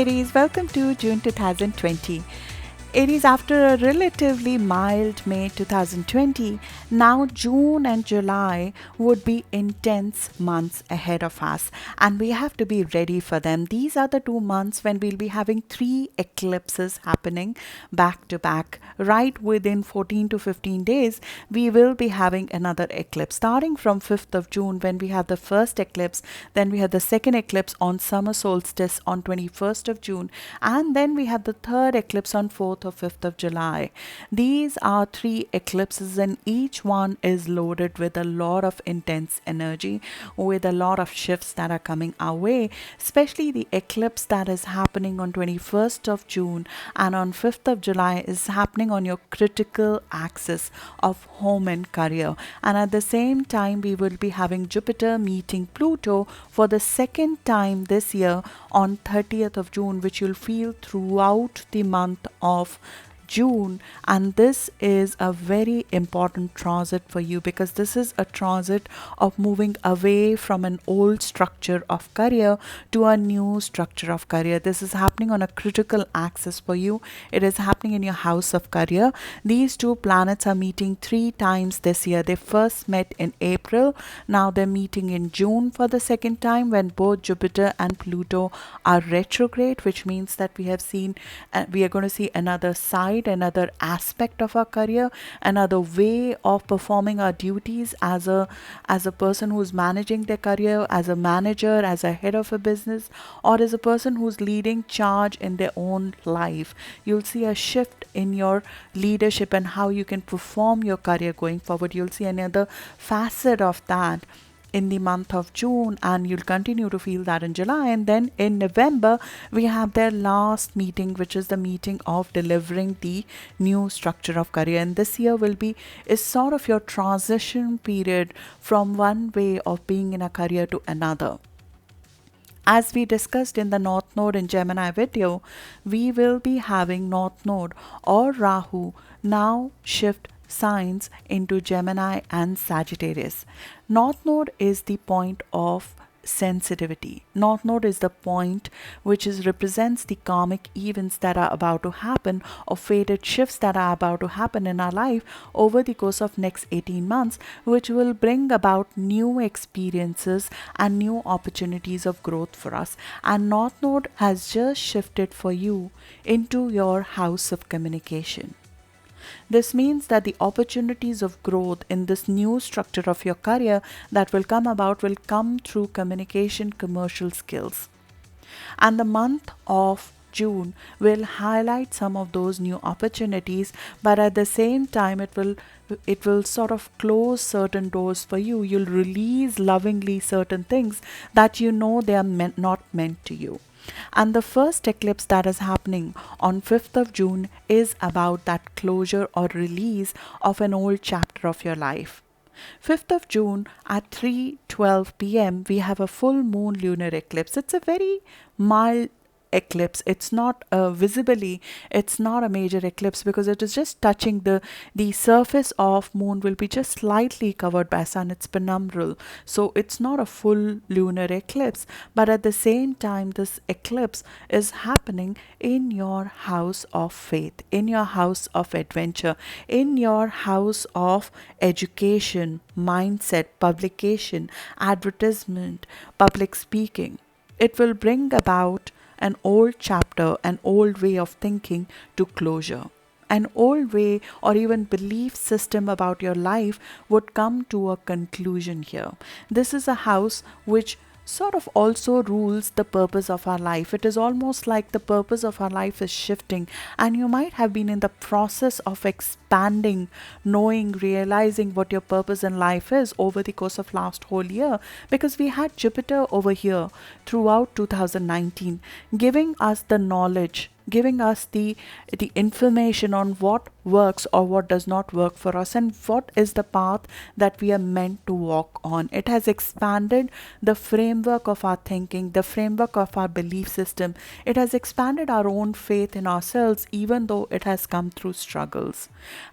Aries, welcome to June 2020. Aries, after a relatively mild May 2020, now June and July would be intense months ahead of us, and we have to be ready for them. These are the 2 months when we'll be having 3 eclipses happening back to back. Right within 14 to 15 days, we will be having another eclipse. Starting from 5th of June, when we have the first eclipse, then we have the second eclipse on summer solstice on 21st of June, and then we have the third eclipse on 4th or 5th of July. These are 3 eclipses, and each one is loaded with a lot of intense energy, with a lot of shifts that are coming our way, especially the eclipse that is happening on 21st of June and on 5th of July is happening on your critical axis of home and career. And at the same time, we will be having Jupiter meeting Pluto for the second time this year on 30th of June, which you'll feel throughout the month of June. And this is a very important transit for you, because this is a transit of moving away from an old structure of career to a new structure of career. This is happening on a critical axis for you. It is happening in your house of career. These two planets are meeting 3 times this year. They first met in April. Now they're meeting in June for the second time, when both Jupiter and Pluto are retrograde, which means that we are going to see another side, another aspect of our career, another way of performing our duties as a person who's managing their career, as a manager, as a head of a business, or as a person who's leading charge in their own life. You'll see a shift in your leadership and how you can perform your career going forward. You'll see another facet of that in the month of June, and you'll continue to feel that in July. And then in November, we have their last meeting, which is the meeting of delivering the new structure of career. And this year is sort of your transition period from one way of being in a career to another. As we discussed in the North Node in Gemini video, we will be having North Node or Rahu now shift signs into Gemini and Sagittarius. North Node is the point of sensitivity. North Node is the point which represents the karmic events that are about to happen, or fated shifts that are about to happen in our life over the course of next 18 months, which will bring about new experiences and new opportunities of growth for us. And North Node has just shifted for you into your house of communication. This means that the opportunities of growth in this new structure of your career that will come about will come through communication, commercial skills. And the month of June will highlight some of those new opportunities, but at the same time it will sort of close certain doors for you. You'll release lovingly certain things that you know they are not meant to you. And the first eclipse that is happening on 5th of June is about that closure or release of an old chapter of your life. 5th of June at 3:12 p.m. we have a full moon lunar eclipse. It's a very mild eclipse. It's not visibly, it's not a major eclipse, because it is just touching the surface of moon will be just slightly covered by sun. It's penumbral, so it's not a full lunar eclipse. But at the same time, this eclipse is happening in your house of faith, in your house of adventure, in your house of education, mindset, publication, advertisement, public speaking. It will bring about an old chapter, an old way of thinking to closure. An old way or even belief system about your life would come to a conclusion here. This is a house which sort of also rules the purpose of our life. It is almost like the purpose of our life is shifting, and you might have been in the process of expanding, knowing, realizing what your purpose in life is over the course of last whole year, because we had Jupiter over here throughout 2019 giving us the knowledge, giving us the information on what works or what does not work for us, and what is the path that we are meant to walk on. It has expanded the framework of our thinking, the framework of our belief system. It has expanded our own faith in ourselves, even though it has come through struggles.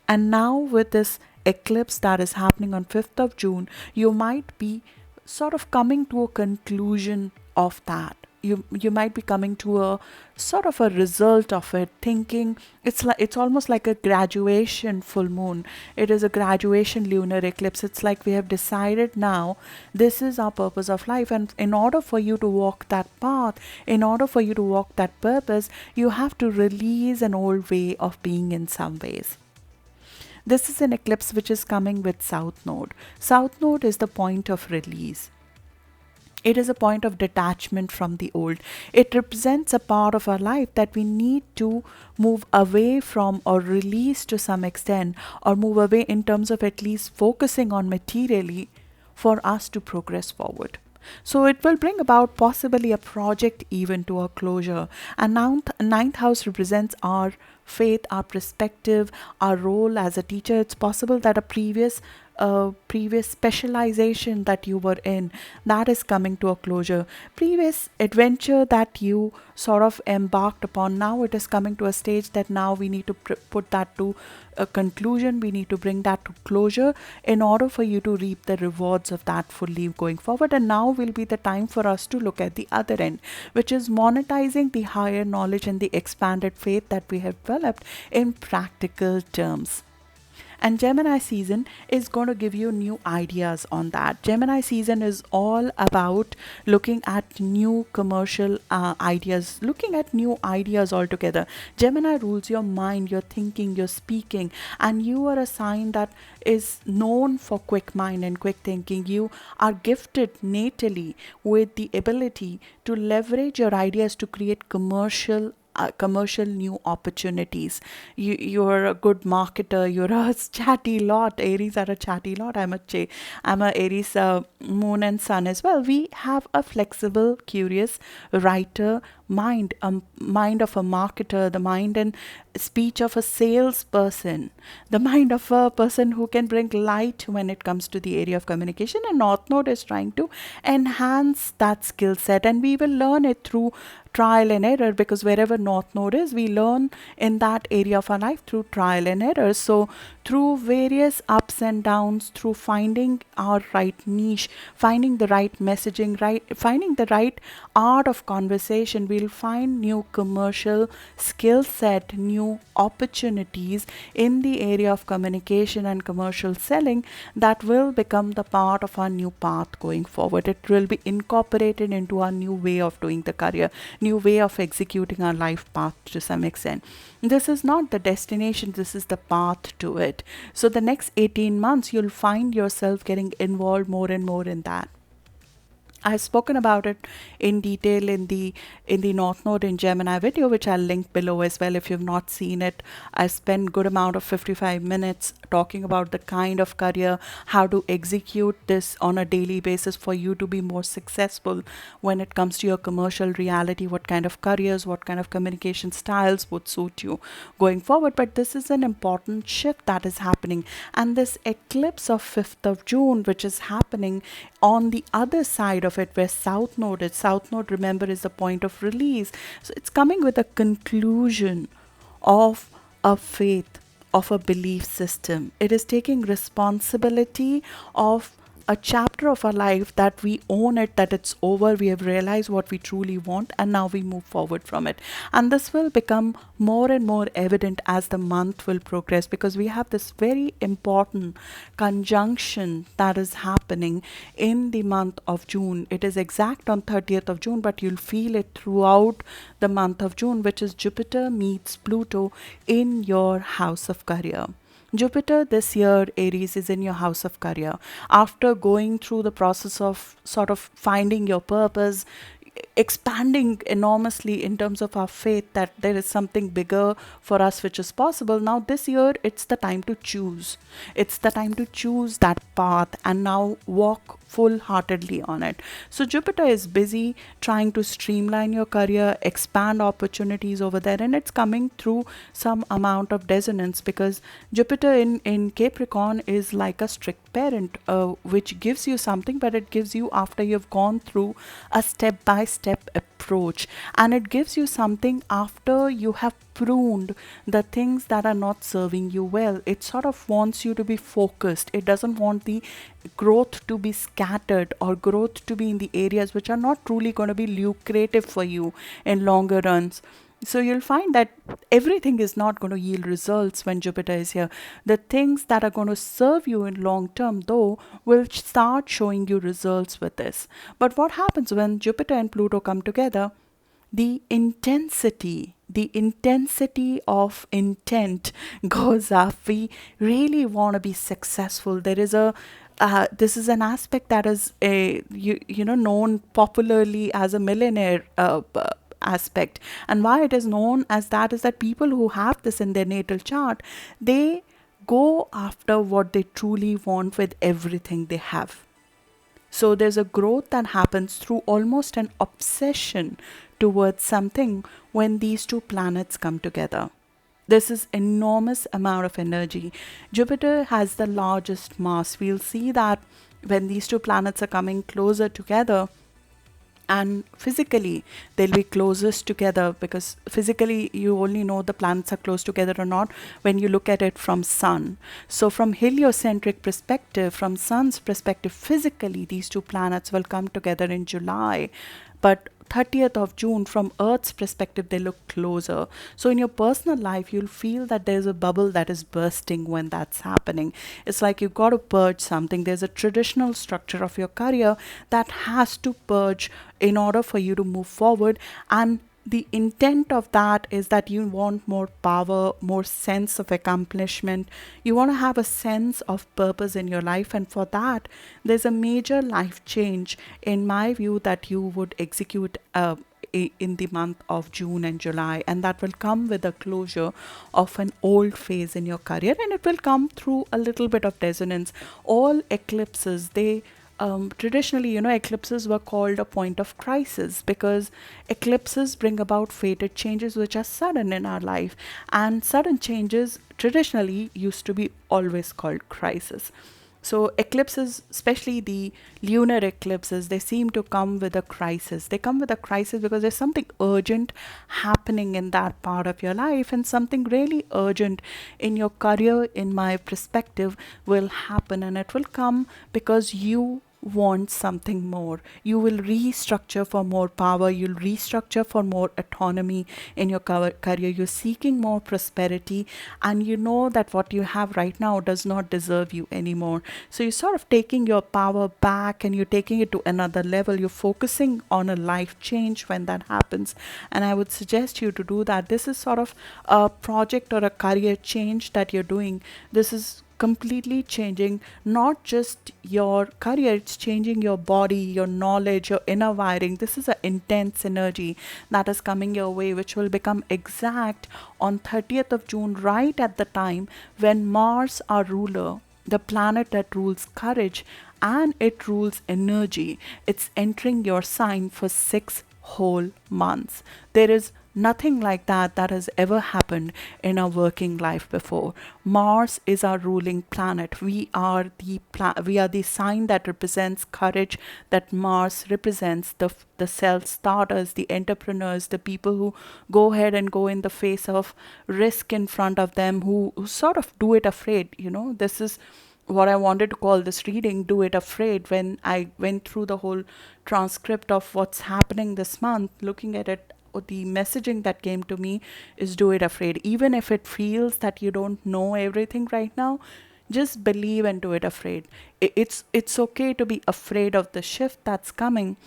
And now with this eclipse that is happening on 5th of June, you might be sort of coming to a conclusion of that. you might be coming to a sort of a result of it, thinking it's almost like a graduation full moon. It is a graduation lunar eclipse. It's like we have decided now this is our purpose of life, and in order for you to walk that path, in order for you to walk that purpose, you have to release an old way of being in some ways. This is an eclipse which is coming with South Node. South Node is the point of release. It is a point of detachment from the old. It represents a part of our life that we need to move away from or release to some extent, or move away in terms of at least focusing on materially for us to progress forward. So it will bring about possibly a project even to a closure. And ninth house represents our faith, our perspective, our role as a teacher. It's possible that a previous specialization that you were in, that is coming to a closure. Previous adventure that you sort of embarked upon, now it is coming to a stage that now we need to put that to a conclusion. We need to bring that to closure in order for you to reap the rewards of that fully going forward. And now will be the time for us to look at the other end, which is monetizing the higher knowledge and the expanded faith that we have developed in practical terms. And Gemini season is going to give you new ideas on that. Gemini season is all about looking at new commercial ideas, looking at new ideas altogether. Gemini rules your mind, your thinking, your speaking, and you are a sign that is known for quick mind and quick thinking. You are gifted natally with the ability to leverage your ideas to create commercial new opportunities. You're a good marketer. You're a chatty lot. Aries are a chatty lot. I'm a Aries moon and sun as well. We have a flexible, curious writer mind, a mind of a marketer, the mind and speech of a salesperson, the mind of a person who can bring light when it comes to the area of communication. And North Node is trying to enhance that skill set, and we will learn it through trial and error, because wherever North Node is, we learn in that area of our life through trial and error. So through various ups and downs, through finding our right niche, finding the right messaging, finding the right art of conversation, we'll find new commercial skill set, new opportunities in the area of communication and commercial selling that will become the part of our new path going forward. It will be incorporated into our new way of doing the career, new way of executing our life path to some extent. This is not the destination, this is the path to it. So the next 18 months, you'll find yourself getting involved more and more in that. I've spoken about it in detail in the North Node in Gemini video, which I'll link below as well if you've not seen it. I spent good amount of 55 minutes talking about the kind of career, how to execute this on a daily basis for you to be more successful when it comes to your commercial reality, what kind of careers, what kind of communication styles would suit you going forward. But this is an important shift that is happening, and this eclipse of 5th of June, which is happening on the other side of it, where South Node is. South Node, remember, is the point of release. So it's coming with a conclusion of a faith, of a belief system. It is taking responsibility of a chapter of our life that we own it, that it's over, we have realized what we truly want, and now we move forward from it. And this will become more and more evident as the month will progress, because we have this very important conjunction that is happening in the month of June. It is exact on 30th of June, but you'll feel it throughout the month of June, which is Jupiter meets Pluto in your house of career. Jupiter this year, Aries, is in your house of career. After going through the process of sort of finding your purpose, expanding enormously in terms of our faith that there is something bigger for us which is possible, now this year it's the time to choose. It's the time to choose that path and now walk full-heartedly on it. So Jupiter is busy trying to streamline your career, expand opportunities over there, and it's coming through some amount of dissonance, because Jupiter in Capricorn is like a strict parent, which gives you something, but it gives you after you've gone through a step by step approach, and it gives you something after you have pruned the things that are not serving you well. It sort of wants you to be focused. It doesn't want the growth to be scattered or growth to be in the areas which are not truly going to be lucrative for you in longer runs. So you'll find that everything is not going to yield results when Jupiter is here. The things that are going to serve you in long term, though, will start showing you results with this. But what happens when Jupiter and Pluto come together? The intensity of intent goes up. We really want to be successful. There is a this is an aspect that is known popularly as a millionaire aspect. And why it is known as that is that people who have this in their natal chart, they go after what they truly want with everything they have. So there's a growth that happens through almost an obsession towards something when these two planets come together. This is enormous amount of energy. Jupiter has the largest mass. We'll see that when these two planets are coming closer together, and physically they'll be closest together, because physically you only know the planets are close together or not when you look at it from sun. So from heliocentric perspective, from sun's perspective, physically these two planets will come together in July, but 30th of June, from Earth's perspective, they look closer. So in your personal life, you'll feel that there's a bubble that is bursting when that's happening. It's like you've got to purge something. There's a traditional structure of your career that has to purge in order for you to move forward. And the intent of that is that you want more power, more sense of accomplishment. You want to have a sense of purpose in your life. And for that, there's a major life change, in my view, that you would execute in the month of June and July. And that will come with a closure of an old phase in your career. And it will come through a little bit of dissonance. All eclipses, they traditionally, eclipses were called a point of crisis, because eclipses bring about fated changes which are sudden in our life. And sudden changes traditionally used to be always called crisis. So eclipses, especially the lunar eclipses, they seem to come with a crisis. They come with a crisis because there's something urgent happening in that part of your life, and something really urgent in your career, in my perspective, will happen. And it will come because you want something more. You will restructure for more power. You'll restructure for more autonomy in your career. You're seeking more prosperity, and you know that what you have right now does not deserve you anymore. So you're sort of taking your power back, and you're taking it to another level. You're focusing on a life change when that happens. And I would suggest you to do that. This is sort of a project or a career change that you're doing. This is completely changing not just your career, it's changing your body, your knowledge, your inner wiring. This is an intense energy that is coming your way, which will become exact on 30th of June, right at the time when Mars, our ruler, the planet that rules courage and it rules energy, it's entering your sign for 6 whole months. There is nothing like that has ever happened in our working life before. Mars is our ruling planet. We are the sign that represents courage, that Mars represents the self-starters, the entrepreneurs, the people who go ahead and go in the face of risk in front of them, who sort of do it afraid. This is what I wanted to call this reading, Do It Afraid. When I went through the whole transcript of what's happening this month, looking at it, the messaging that came to me is do it afraid. Even if it feels that you don't know everything right now, just believe and do it afraid. It's okay to be afraid of the shift that's coming,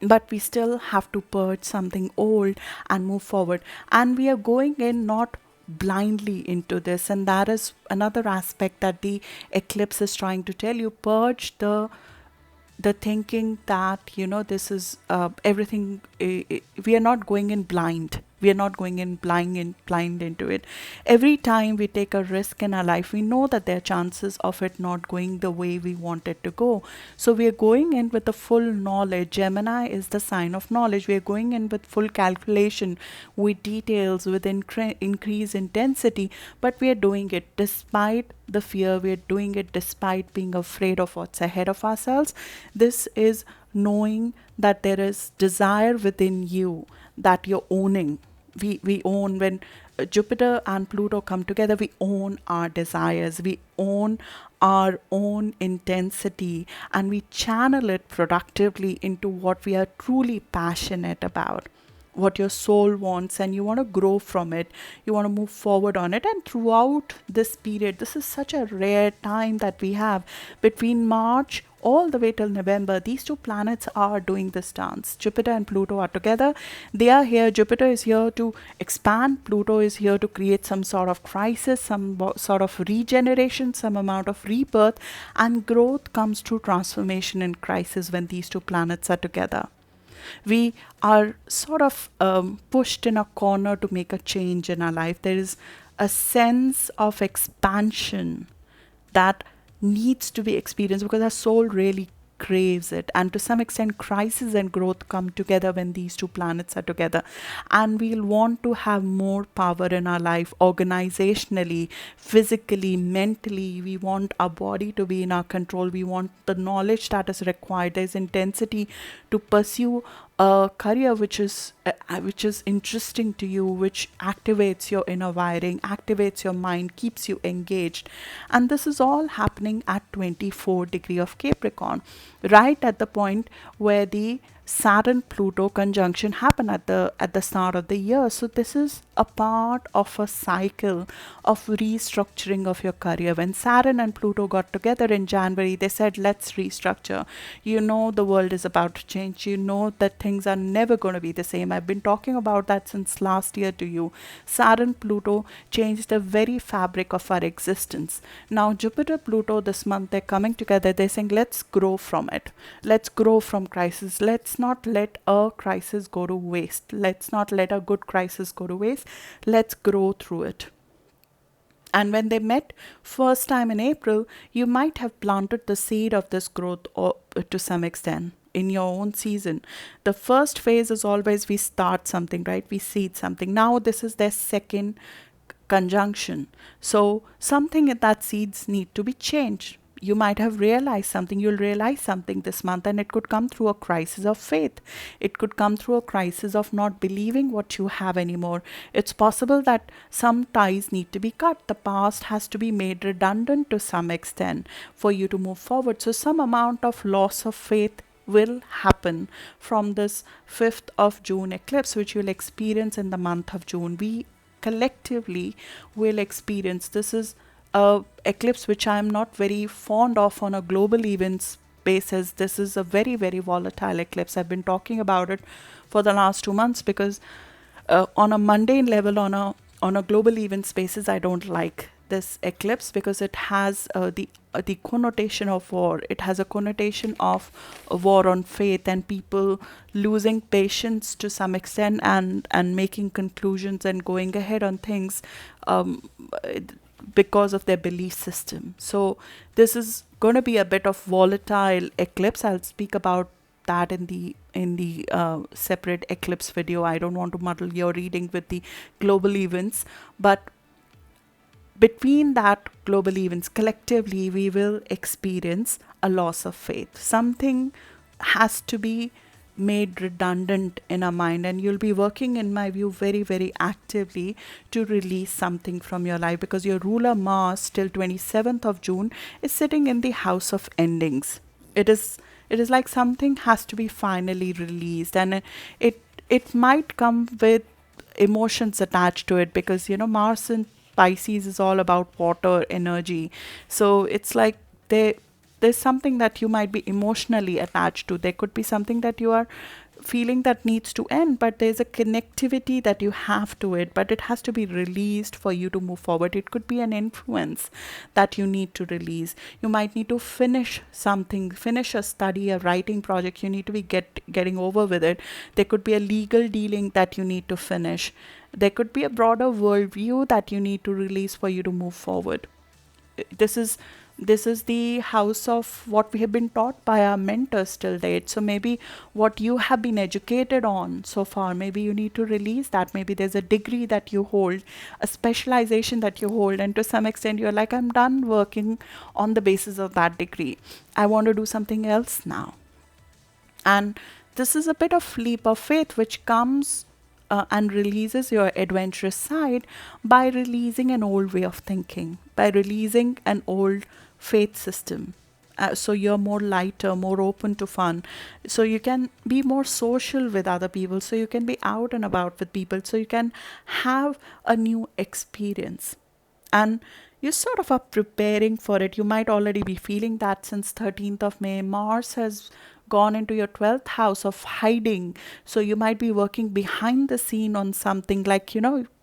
but we still have to purge something old and move forward. And we are going in not blindly into this, and that is another aspect that the eclipse is trying to tell you. Purge the thinking that this is everything. We are not going in blind. We are not going in blind into it. Every time we take a risk in our life, we know that there are chances of it not going the way we want it to go. So we are going in with the full knowledge. Gemini is the sign of knowledge. We are going in with full calculation, with details, with increased intensity, but we are doing it despite the fear. We are doing it despite being afraid of what's ahead of ourselves. This is knowing that there is desire within you that you're owning. We own when Jupiter and Pluto come together, we own our desires, we own our own intensity, and we channel it productively into what we are truly passionate about, what your soul wants, and you want to grow from it, you want to move forward on it. And throughout this period, this is such a rare time that we have between March all the way till November. These two planets are doing this dance. Jupiter and Pluto are together. They are here. Jupiter is here to expand, Pluto is here to create some sort of crisis, some sort of regeneration, some amount of rebirth, and growth comes through transformation and crisis when these two planets are together. We are sort of pushed in a corner to make a change in our life. There is a sense of expansion that needs to be experienced because our soul really craves it. And to some extent, crisis and growth come together when these two planets are together. And we'll want to have more power in our life organizationally, physically, mentally. We want our body to be in our control. We want the knowledge that is required. There's intensity to pursue a career which is interesting to you, which activates your inner wiring, activates your mind, keeps you engaged. And this is all happening at 24 degree of Capricorn, right at the point where the Saturn Pluto conjunction happened at the start of the year. So this is a part of a cycle of restructuring of your career. When Saturn and Pluto got together in January, they said, let's restructure. You know, the world is about to change. You know that things are never going to be the same. I've been talking about that since last year to you. Saturn Pluto changed the very fabric of our existence. Now Jupiter Pluto this month, they're coming together. They're saying, let's grow from it. Let's grow from crisis. Let's not let a crisis go to waste. Let's not let a good crisis go to waste. Let's grow through it. And when they met first time in April, you might have planted the seed of this growth or to some extent in your own season. The first phase is always we start something, right? We seed something. Now this is their second conjunction. So something in that seeds need to be changed. You might have realized something, you'll realize something this month, and it could come through a crisis of faith. It could come through a crisis of not believing what you have anymore. It's possible that some ties need to be cut. The past has to be made redundant to some extent for you to move forward. So some amount of loss of faith will happen from this 5th of June eclipse, which you'll experience in the month of June. We collectively will experience. This is a eclipse which I am not very fond of on a global events basis. This is a very, very volatile eclipse. I've been talking about it for the last 2 months because on a mundane level, on a global events basis, I don't like this eclipse because it has the connotation of war. It has a connotation of a war on faith and people losing patience to some extent and making conclusions and going ahead on things because of their belief system. So this is going to be a bit of volatile eclipse. I'll speak about that in the separate eclipse video. I don't want to muddle your reading with the global events, but between that global events, collectively we will experience a loss of faith. Something has to be made redundant in our mind, and you'll be working, in my view, very, very actively to release something from your life because your ruler Mars till 27th of June is sitting in the house of endings. It is like something has to be finally released, and it might come with emotions attached to it because Mars in Pisces is all about water energy. So it's like there's something that you might be emotionally attached to. There could be something that you are feeling that needs to end, but there's a connectivity that you have to it, but it has to be released for you to move forward. It could be an influence that you need to release. You might need to finish something, finish a study, a writing project. You need to be getting over with it. There could be a legal dealing that you need to finish. There could be a broader worldview that you need to release for you to move forward. This is the house of what we have been taught by our mentors till date. So maybe what you have been educated on so far, maybe you need to release that. Maybe there's a degree that you hold, a specialization that you hold, and to some extent you're like, I'm done working on the basis of that degree. I want to do something else now. And this is a bit of leap of faith which comes and releases your adventurous side by releasing an old way of thinking, by releasing an old faith system. So you're more lighter, more open to fun. So you can be more social with other people. So you can be out and about with people. So you can have a new experience. And you sort of are preparing for it. You might already be feeling that since 13th of May. Mars has gone into your 12th house of hiding. So you might be working behind the scene on something like,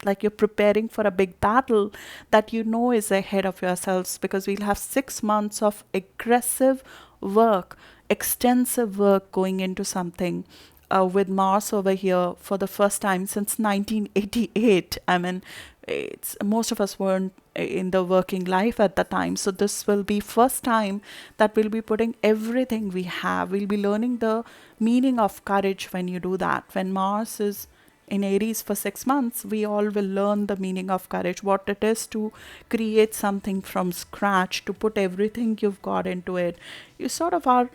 like you're preparing for a big battle that is ahead of yourselves, because we'll have 6 months of aggressive work, extensive work going into something. With Mars over here for the first time since 1988. I mean, it's most of us weren't in the working life at the time, so this will be first time that we'll be putting everything we have. We'll be learning the meaning of courage when you do that. When Mars is in Aries for 6 months, we all will learn the meaning of courage, what it is to create something from scratch, to put everything you've got into it. You sort of are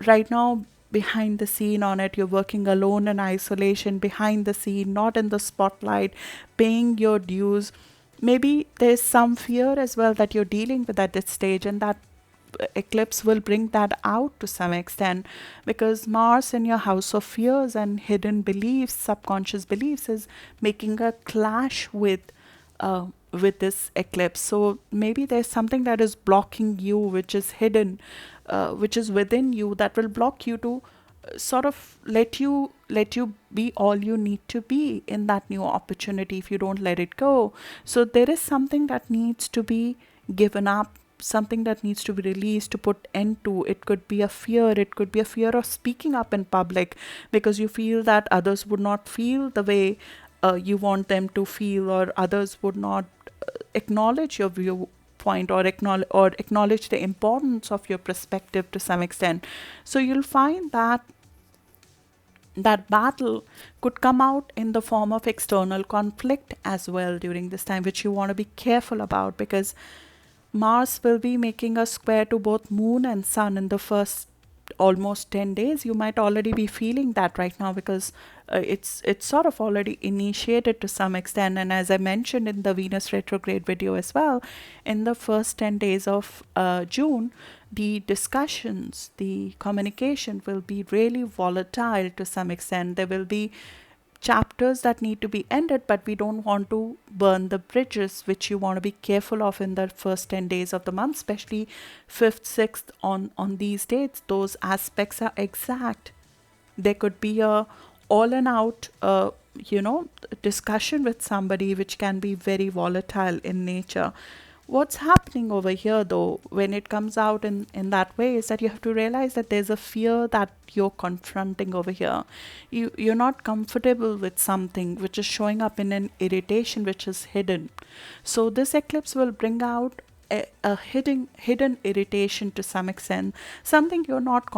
right now behind the scene on it. You're working alone in isolation, behind the scene, not in the spotlight, paying your dues. Maybe there's some fear as well that you're dealing with at this stage, and that eclipse will bring that out to some extent, because Mars in your house of fears and hidden beliefs, subconscious beliefs, is making a clash with this eclipse. So maybe there's something that is blocking you, which is hidden, which is within you, that will block you to sort of let you be all you need to be in that new opportunity if you don't let it go. So there is something that needs to be given up, something that needs to be released, to put end to. It could be a fear, it could be a fear of speaking up in public, because you feel that others would not feel the way you want them to feel, or others would not acknowledge your viewpoint, or acknowledge the importance of your perspective to some extent. So you'll find that that battle could come out in the form of external conflict as well during this time, which you want to be careful about, because Mars will be making a square to both Moon and Sun in the first almost 10 days. You might already be feeling that right now, because it's sort of already initiated to some extent. And as I mentioned in the Venus retrograde video as well, in the first 10 days of June, the discussions, the communication will be really volatile to some extent. There will be chapters that need to be ended, but we don't want to burn the bridges, which you want to be careful of in the first 10 days of the month, especially 5th, 6th. On these dates, those aspects are exact. There could be a all and out discussion with somebody, which can be very volatile in nature. What's happening over here, though, when it comes out in that way, is that you have to realize that there's a fear that you're confronting over here. You're not comfortable with something which is showing up in an irritation which is hidden. So this eclipse will bring out a hidden irritation to some extent, something you're not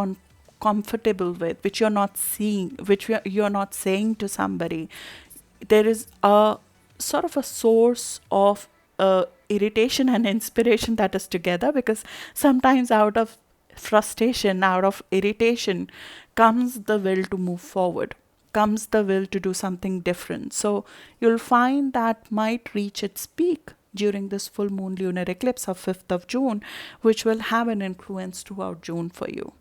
comfortable with, which you're not seeing, which you're not saying to somebody. There is a sort of a source of irritation and inspiration that is together, because sometimes out of frustration, out of irritation, comes the will to move forward, comes the will to do something different. So you'll find that might reach its peak during this full moon lunar eclipse of 5th of June, which will have an influence throughout June for you.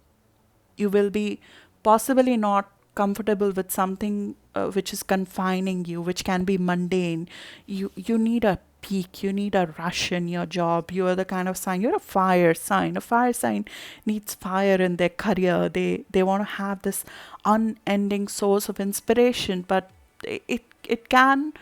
You will be possibly not comfortable with something which is confining you, which can be mundane. You need a peak, you need a rush in your job. You are the kind of sign, you're a fire sign. A fire sign needs fire in their career. They want to have this unending source of inspiration, but it can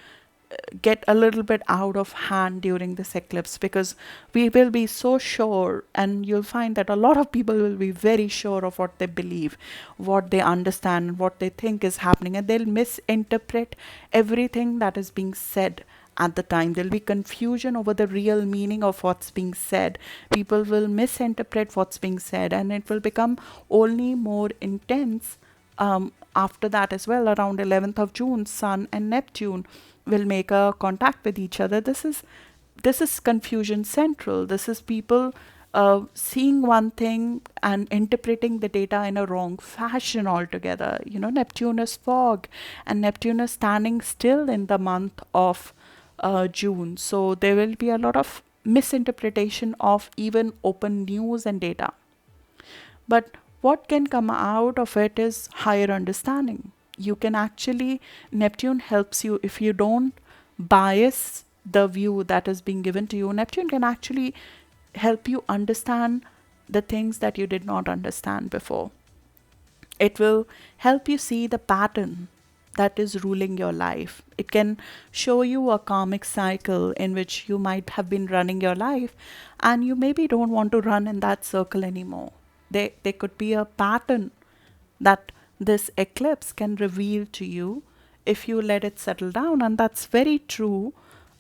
get a little bit out of hand during this eclipse, because we will be so sure, and you'll find that a lot of people will be very sure of what they believe, what they understand, what they think is happening, and they'll misinterpret everything that is being said at the time. There'll be confusion over the real meaning of what's being said. People will misinterpret what's being said, and it will become only more intense after that as well. Around 11th of June, Sun and Neptune will make a contact with each other. This is confusion central. This is people seeing one thing and interpreting the data in a wrong fashion altogether. Neptune is fog, and Neptune is standing still in the month of June. So there will be a lot of misinterpretation of even open news and data. But what can come out of it is higher understanding. You can actually, Neptune helps you if you don't bias the view that is being given to you. Neptune can actually help you understand the things that you did not understand before. It will help you see the pattern that is ruling your life. It can show you a karmic cycle in which you might have been running your life and you maybe don't want to run in that circle anymore. There could be a pattern that this eclipse can reveal to you if you let it settle down, and that's very true.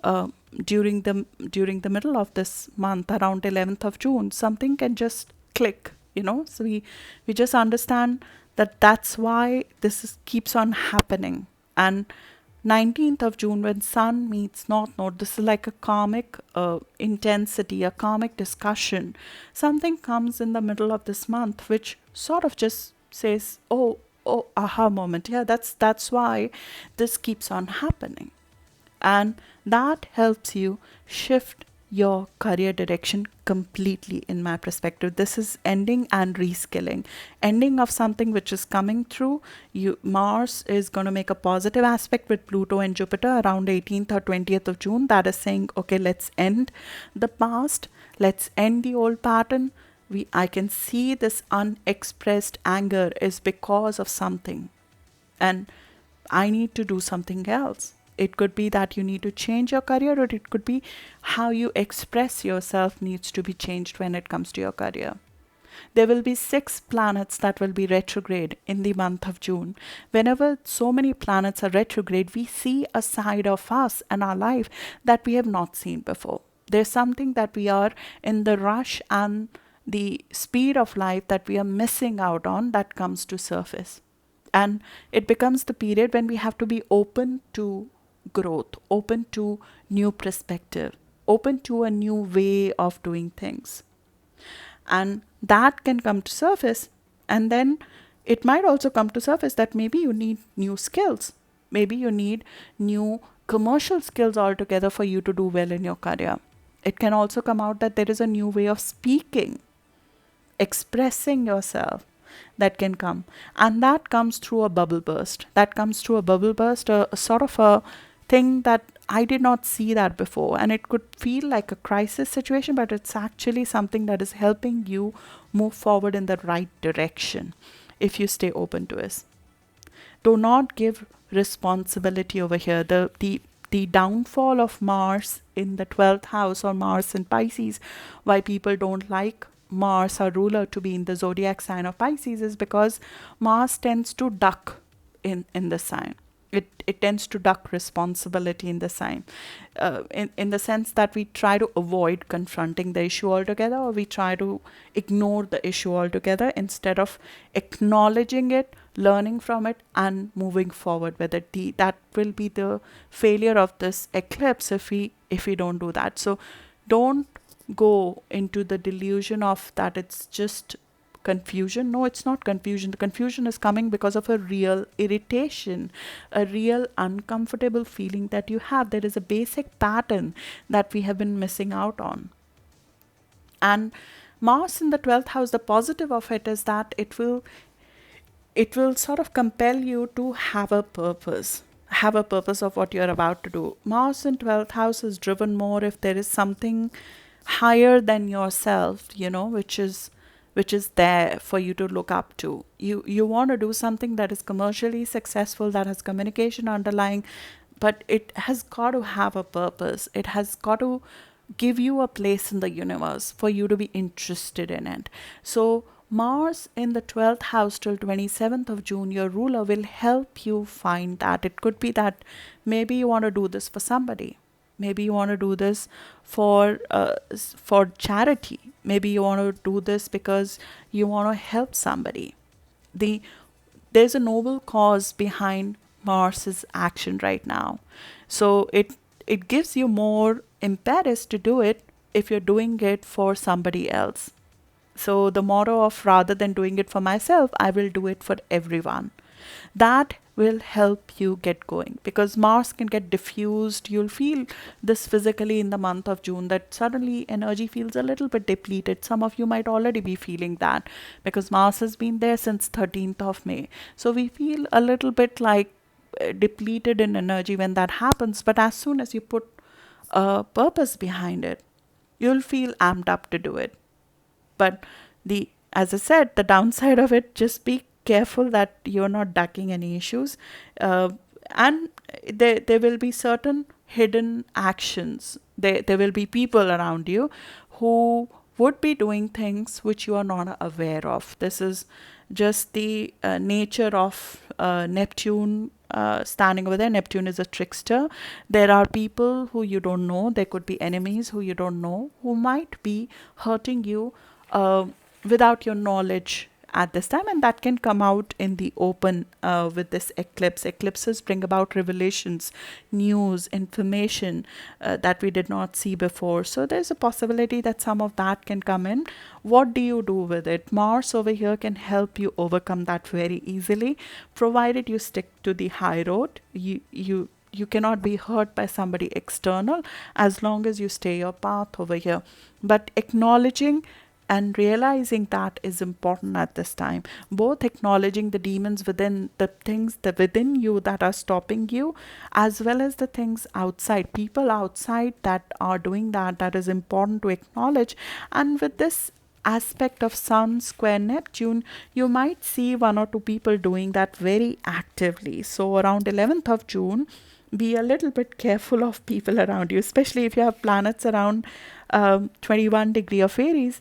uh, during the middle of this month, around 11th of June, something can just click. So we just understand that that's why keeps on happening. And 19th of June, when Sun meets North Node, this is like a karmic intensity, a karmic discussion. Something comes in the middle of this month which sort of just says, oh, aha moment. Yeah, that's why this keeps on happening. And that helps you shift your career direction completely. In my perspective, this is ending and reskilling, ending of something which is coming through you. Mars is going to make a positive aspect with Pluto and Jupiter around 18th or 20th of June. That is saying, okay, let's end the past, let's end the old pattern. I can see this unexpressed anger is because of something, and I need to do something else. It could be that you need to change your career, or it could be how you express yourself needs to be changed when it comes to your career. There will be 6 planets that will be retrograde in the month of June. Whenever so many planets are retrograde, we see a side of us and our life that we have not seen before. There's something that we are in the rush and the speed of life that we are missing out on that comes to surface. And it becomes the period when we have to be open to growth, open to new perspective, open to a new way of doing things. And that can come to surface. And then it might also come to surface that maybe you need new skills. Maybe you need new commercial skills altogether for you to do well in your career. It can also come out that there is a new way of speaking, expressing yourself that can come. And that comes through a bubble burst. A sort of a thing that I did not see that before. And it could feel like a crisis situation, but it's actually something that is helping you move forward in the right direction if you stay open to it. Do not give responsibility over here. The downfall of Mars in the 12th house, or Mars in Pisces, why people don't like Mars, our ruler, to be in the zodiac sign of Pisces, is because Mars tends to duck in the sign. It tends to duck responsibility in the sign, in the sense that we try to avoid confronting the issue altogether, or we try to ignore the issue altogether instead of acknowledging it, learning from it, and moving forward with it. That will be the failure of this eclipse if we don't do that. So don't go into the delusion of that it's just confusion. No, it's not confusion. The confusion is coming because of a real irritation, a real uncomfortable feeling that you have. There is a basic pattern that we have been missing out on. And Mars in the 12th house, the positive of it is that it will sort of compel you to have a purpose of what you're about to do. Mars in 12th house is driven more if there is something higher than yourself, which is there for you to look up to. You want to do something that is commercially successful, that has communication underlying, but it has got to have a purpose. It has got to give you a place in the universe for you to be interested in it. So Mars in the 12th house till 27th of June, your ruler, will help you find that. It could be that maybe you want to do this for somebody. Maybe you want to do this for charity. Maybe you want to do this because you want to help somebody. There's a noble cause behind Mars's action right now. So it gives you more impetus to do it if you're doing it for somebody else. So the motto of rather than doing it for myself, I will do it for everyone. That will help you get going because Mars can get diffused. You'll feel this physically in the month of June that suddenly energy feels a little bit depleted. Some of you might already be feeling that because Mars has been there since 13th of May. So we feel a little bit like depleted in energy when that happens. But as soon as you put a purpose behind it, you'll feel amped up to do it. But the as I said, the downside of it, just be careful that you're not ducking any issues. And there will be certain hidden actions. There will be people around you who would be doing things which you are not aware of. This is just the nature of Neptune standing over there. Neptune is a trickster. There are people who you don't know. There could be enemies who you don't know who might be hurting you uh, without your knowledge at this time, and that can come out in the open with this eclipse. Eclipses bring about revelations, news, information that we did not see before. So there's a possibility that some of that can come in. What do you do with it? Mars over here can help you overcome that very easily, provided you stick to the high road. You cannot be hurt by somebody external as long as you stay your path over here. But acknowledging and realizing that is important at this time, both acknowledging the demons within, the things that within you that are stopping you, as well as the things outside, people outside that are doing that is important to acknowledge. And with this aspect of Sun square Neptune, you might see one or two people doing that very actively. So around 11th of June, be a little bit careful of people around you, especially if you have planets around 21 degree of Aries,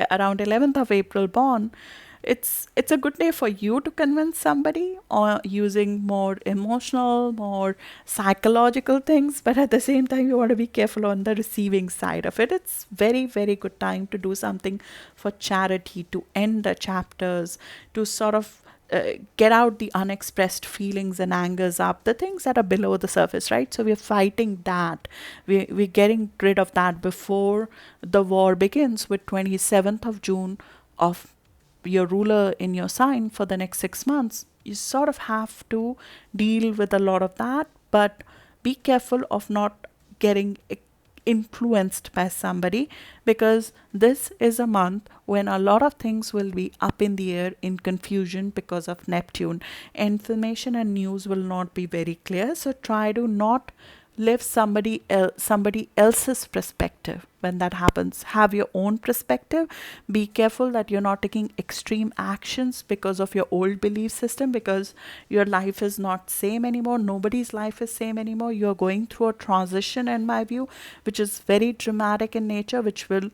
around 11th of April born. It's a good day for you to convince somebody or using more emotional, more psychological things, but at the same time you want to be careful on the receiving side of it. It's very good time to do something for charity, to end the chapters, to sort of get out the unexpressed feelings and angers up, the things that are below the surface, right? So we're fighting that. We're getting rid of that before the war begins with 27th of June of your ruler in your sign for the next 6 months. You sort of have to deal with a lot of that, but be careful of not getting influenced by somebody, because this is a month when a lot of things will be up in the air, in confusion because of Neptune. Information and news will not be very clear, so try to not live somebody else's perspective. When that happens, have your own perspective. Be careful that you're not taking extreme actions because of your old belief system, because your life is not same anymore. Nobody's life is same anymore. You're going through a transition, in my view, which is very dramatic in nature, which will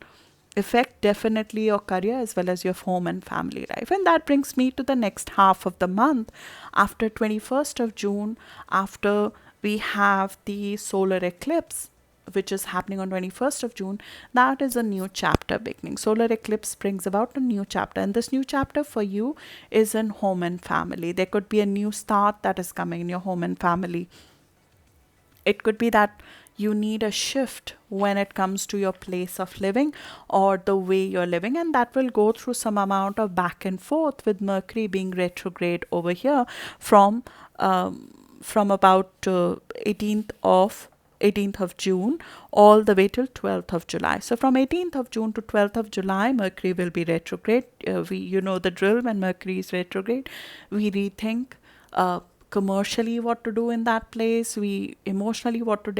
affect definitely your career as well as your home and family life. And that brings me to the next half of the month. After 21st of June, after we have the solar eclipse, which is happening on 21st of June, that is a new chapter beginning. Solar eclipse brings about a new chapter, and this new chapter for you is in home and family. There could be a new start that is coming in your home and family. It could be that you need a shift when it comes to your place of living or the way you're living, and that will go through some amount of back and forth with Mercury being retrograde over here from about 18th of June all the way till 12th of July. So from 18th of June to 12th of July, Mercury will be retrograde. You know the drill. When Mercury is retrograde, we rethink commercially what to do in that place, we emotionally what to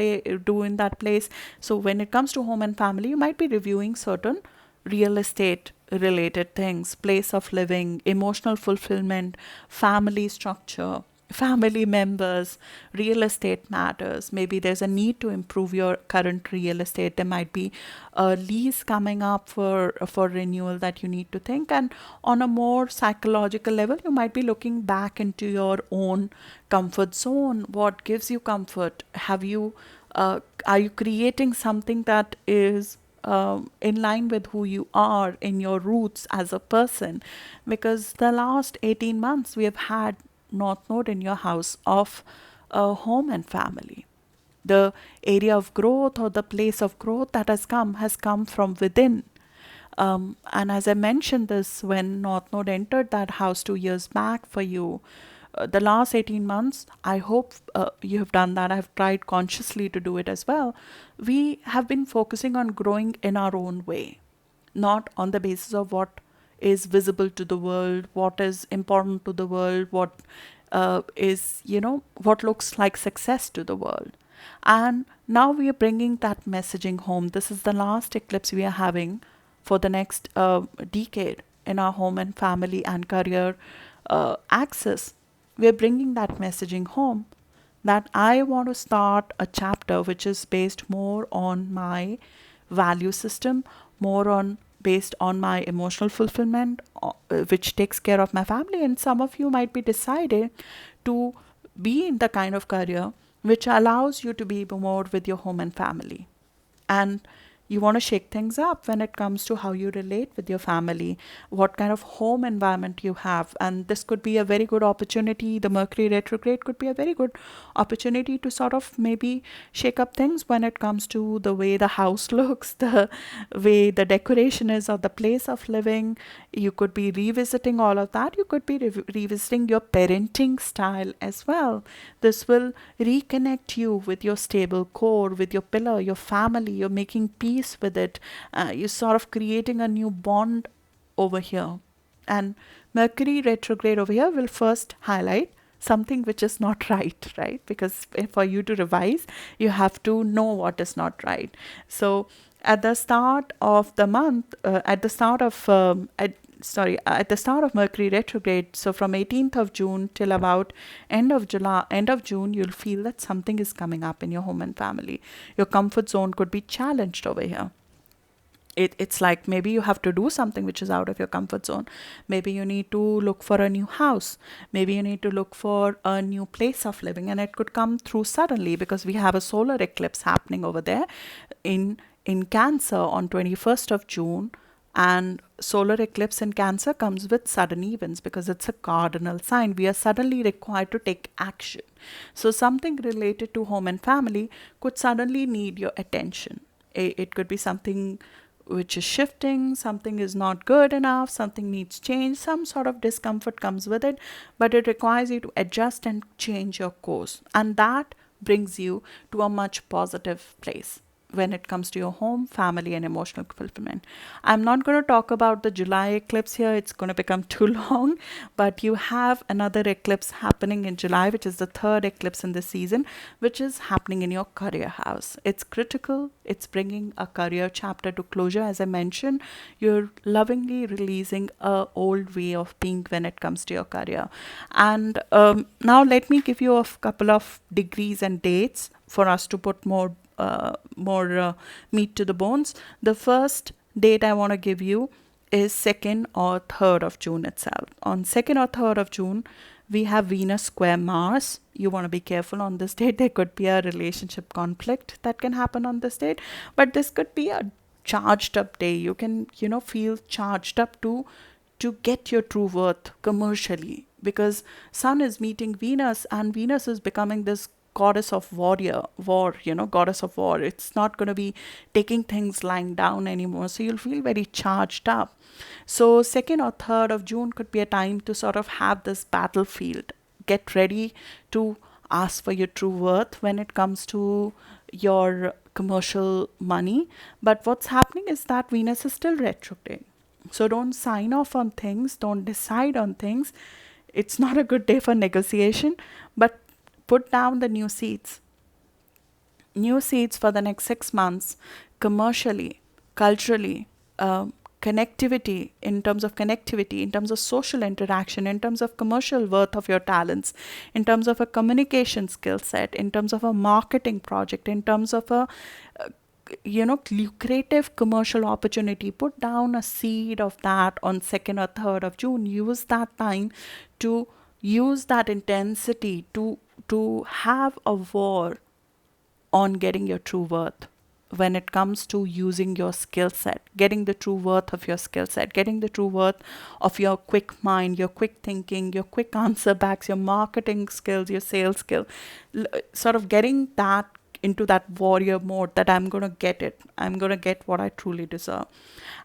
do in that place. So when it comes to home and family, you might be reviewing certain real estate related things, place of living, emotional fulfillment, family structure, family members, real estate matters. Maybe there's a need to improve your current real estate. There might be a lease coming up for renewal that you need to think. And on a more psychological level, you might be looking back into your own comfort zone. What gives you comfort? Are you creating something that is in line with who you are in your roots as a person? Because the last 18 months we have had North Node in your house of home and family. The area of growth or the place of growth that has come from within. And as I mentioned this when North Node entered that house 2 years back for you, the last 18 months, I hope you have done that. I've tried consciously to do it as well. We have been focusing on growing in our own way, not on the basis of what is visible to the world, what is important to the world, what what looks like success to the world. And now we are bringing that messaging home. This is the last eclipse we are having for the next decade in our home and family and career axis. We are bringing that messaging home that I want to start a chapter which is based more on my value system, more on based on my emotional fulfillment, which takes care of my family. And some of you might be decided to be in the kind of career which allows you to be more with your home and family. And you want to shake things up when it comes to how you relate with your family, what kind of home environment you have. And this could be a very good opportunity. The Mercury retrograde could be a very good opportunity to sort of maybe shake up things when it comes to the way the house looks, the way the decoration is, or the place of living. You could be revisiting all of that. You could be revisiting your parenting style as well. This will reconnect you with your stable core, with your pillar, your family. You're making peace with it. You're sort of creating a new bond over here. And Mercury retrograde over here will first highlight something which is not right? Because for you to revise, you have to know what is not right. So at the start of the month, at the start of at the start of Mercury retrograde, so from 18th of June till about end of June, you'll feel that something is coming up in your home and family. Your comfort zone could be challenged over here. It's like maybe you have to do something which is out of your comfort zone. Maybe you need to look for a new house. Maybe you need to look for a new place of living, and it could come through suddenly because we have a solar eclipse happening over there in Cancer on 21st of June. And solar eclipse in Cancer comes with sudden events because it's a cardinal sign. We are suddenly required to take action. So something related to home and family could suddenly need your attention. It could be something which is shifting, something is not good enough, something needs change, some sort of discomfort comes with it, but it requires you to adjust and change your course. And that brings you to a much positive place when it comes to your home, family, and emotional fulfillment. I'm not going to talk about the July eclipse here, it's going to become too long, but you have another eclipse happening in July, which is the third eclipse in the season, which is happening in your career house. It's critical, it's bringing a career chapter to closure. As I mentioned, you're lovingly releasing a old way of being when it comes to your career. And now let me give you a couple of degrees and dates for us to put more meat to the bones. The first date I want to give you is 2nd or 3rd of June itself. On 2nd or 3rd of June, we have Venus square Mars. You want to be careful on this date. There could be a relationship conflict that can happen on this date, but this could be a charged up day. You can, feel charged up to get your true worth commercially, because Sun is meeting Venus and Venus is becoming this goddess of goddess of war. It's not going to be taking things lying down anymore, so you'll feel very charged up. So 2nd or 3rd of June could be a time to sort of have this battlefield. Get ready to ask for your true worth when it comes to your commercial money. But what's happening is that Venus is still retrograde, so don't sign off on things, don't decide on things. It's not a good day for negotiation, but put down the new seeds. New seeds for the next 6 months, commercially, culturally, connectivity, in terms of social interaction, in terms of commercial worth of your talents, in terms of a communication skill set, in terms of a marketing project, in terms of a lucrative commercial opportunity. Put down a seed of that on 2nd or 3rd of June. Use that time to use that intensity to have a war on getting your true worth when it comes to using your skill set, getting the true worth of your skill set, getting the true worth of your quick mind, your quick thinking, your quick answer backs, your marketing skills, your sales skill, sort of getting that into that warrior mode, that I'm going to get it. I'm going to get what I truly deserve.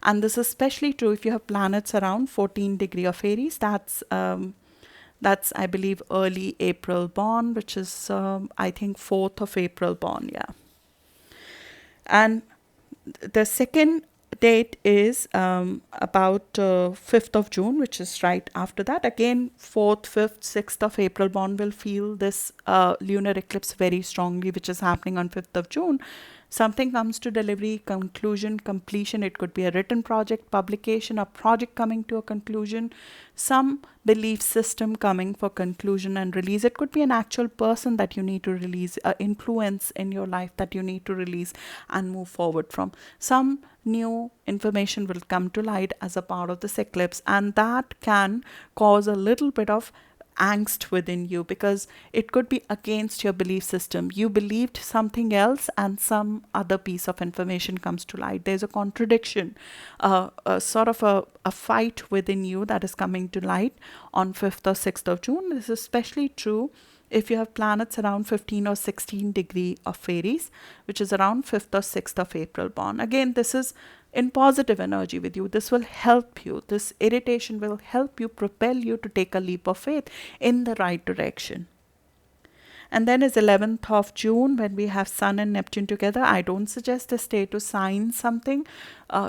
And this is especially true if you have planets around 14 degree of Aries. That's I believe early April born, which is I think 4th of April born. Yeah. And the second date is about 5th of June, which is right after that. Again, 4th, 5th, 6th of April born will feel this lunar eclipse very strongly, which is happening on 5th of June. Something comes to delivery, conclusion, completion. It could be a written project, publication, a project coming to a conclusion, some belief system coming for conclusion and release. It could be an actual person that you need to release, influence in your life that you need to release and move forward from. Some new information will come to light as a part of this eclipse, and that can cause a little bit of angst within you, because it could be against your belief system. You believed something else and some other piece of information comes to light. There's a contradiction, a sort of a fight within you that is coming to light on 5th or 6th of June. This is especially true if you have planets around 15 or 16 degree of Aries, which is around 5th or 6th of April born. Again, this is in positive energy with you. This will help you. This irritation will help you, propel you to take a leap of faith in the right direction. And then is 11th of June, when we have Sun and Neptune together. I don't suggest this day to sign something.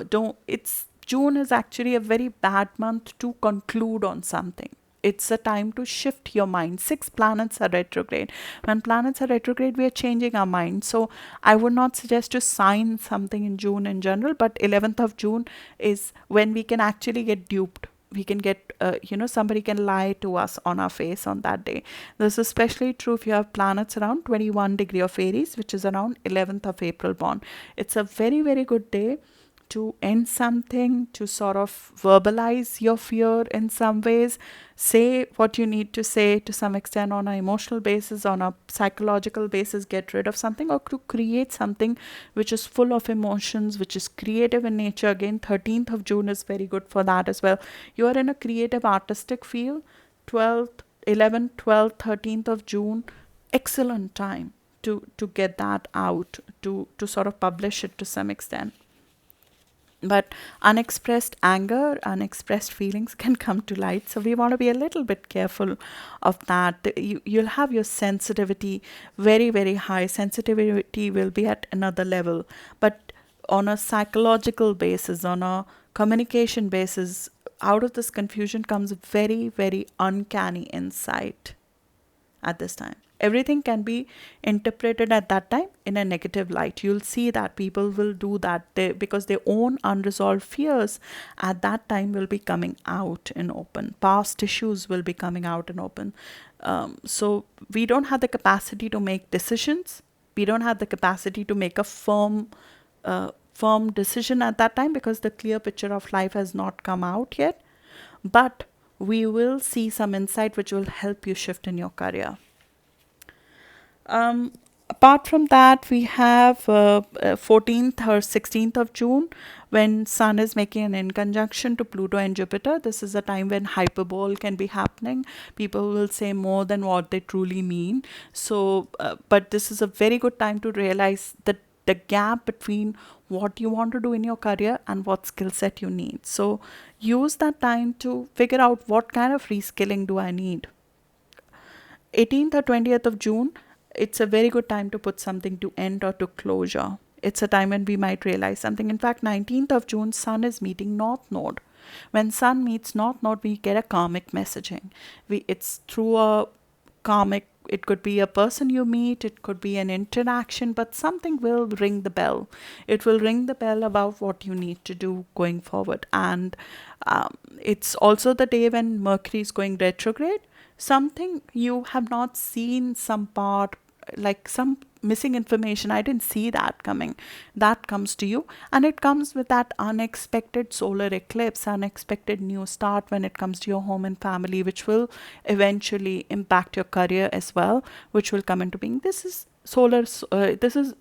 June is actually a very bad month to conclude on something. It's a time to shift your mind. 6 planets are retrograde. When planets are retrograde, we are changing our mind. So I would not suggest to sign something in June in general, but 11th of June is when we can actually get duped. We can get, somebody can lie to us on our face on that day. This is especially true if you have planets around 21 degree of Aries, which is around 11th of April born. It's a very, very good day to end something, to sort of verbalize your fear in some ways, say what you need to say to some extent on an emotional basis, on a psychological basis, get rid of something, or to create something which is full of emotions, which is creative in nature. Again, 13th of June is very good for that as well. You are in a creative artistic field. 12th, 11th, 12th, 13th of June, excellent time to get that out, to sort of publish it to some extent. But unexpressed anger, unexpressed feelings can come to light. So we want to be a little bit careful of that. You'll have your sensitivity very, very high. Sensitivity will be at another level. But on a psychological basis, on a communication basis, out of this confusion comes very, very uncanny insight at this time. Everything can be interpreted at that time in a negative light. You'll see that people will do that because their own unresolved fears at that time will be coming out in open. Past issues will be coming out in open. So we don't have the capacity to make decisions. We don't have the capacity to make a firm decision at that time, because the clear picture of life has not come out yet. But we will see some insight which will help you shift in your career. Apart from that, we have 14th or 16th of June, when Sun is making an in conjunction to Pluto and Jupiter. This is a time when hyperbole can be happening. People will say more than what they truly mean. So, but this is a very good time to realize that the gap between what you want to do in your career and what skill set you need. So use that time to figure out what kind of reskilling do I need. 18th or 20th of June, it's a very good time to put something to end or to closure. It's a time when we might realize something. In fact, 19th of June, Sun is meeting North Node. When Sun meets North Node, we get a karmic messaging. It's through a karmic, it could be a person you meet, it could be an interaction, but something will ring the bell. It will ring the bell about what you need to do going forward. And it's also the day when Mercury is going retrograde. Something you have not seen, some part, like some missing information, I didn't see that coming, that comes to you, and it comes with that unexpected solar eclipse, unexpected new start when it comes to your home and family, which will eventually impact your career as well, which will come into being. This is this is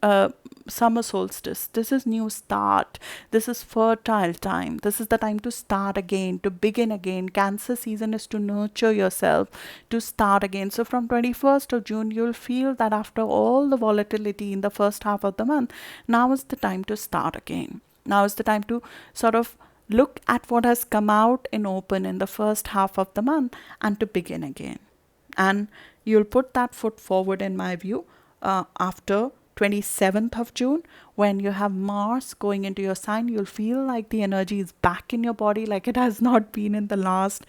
summer solstice. This is new start. This is fertile time. This is the time to start again, to begin again. Cancer season is to nurture yourself, to start again. So from 21st of June, you'll feel that after all the volatility in the first half of the month, now is the time to start again. Now is the time to sort of look at what has come out in open in the first half of the month and to begin again. And you'll put that foot forward, in my view, after 27th of June, when you have Mars going into your sign. You'll feel like the energy is back in your body like it has not been in the last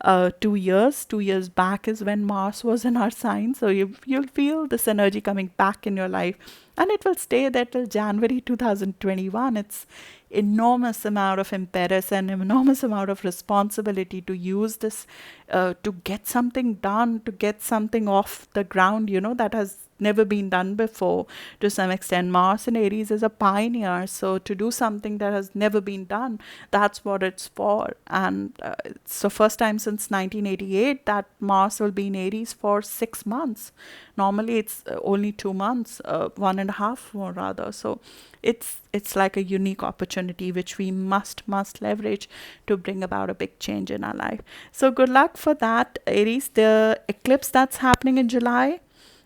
2 years. 2 years back is when Mars was in our sign. So you'll feel this energy coming back in your life, and it will stay there till January 2021. It's enormous amount of impetus and enormous amount of responsibility to use this to get something done, to get something off the ground, that has never been done before. To some extent, Mars in Aries is a pioneer, so to do something that has never been done, that's what it's for. And it's the first time since 1988 that Mars will be in Aries for 6 months. Normally it's only 2 months, 1.5 more rather. So it's like a unique opportunity which we must leverage to bring about a big change in our life. So good luck for that, Aries. The eclipse that's happening in July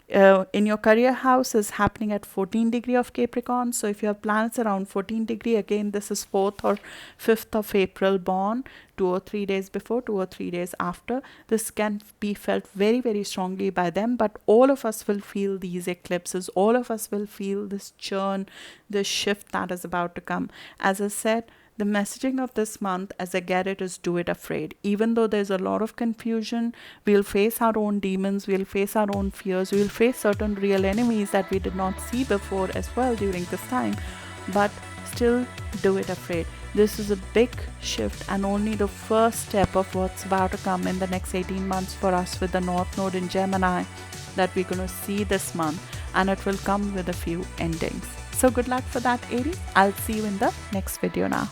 in your career house is happening at 14 degree of Capricorn. So if you have planets around 14 degree, again, this is 4th or 5th of April born, 2 or 3 days before, 2 or 3 days after, this can be felt very, very strongly by them. But all of us will feel these eclipses. All of us will feel this churn, this shift that is about to come. As I said, the messaging of this month, as I get it, is do it afraid. Even though there's a lot of confusion, we'll face our own demons, we'll face our own fears, we'll face certain real enemies that we did not see before as well during this time. But still, do it afraid. This is a big shift and only the first step of what's about to come in the next 18 months for us with the North Node in Gemini that we're going to see this month. And it will come with a few endings. So good luck for that, Aries. I'll see you in the next video now.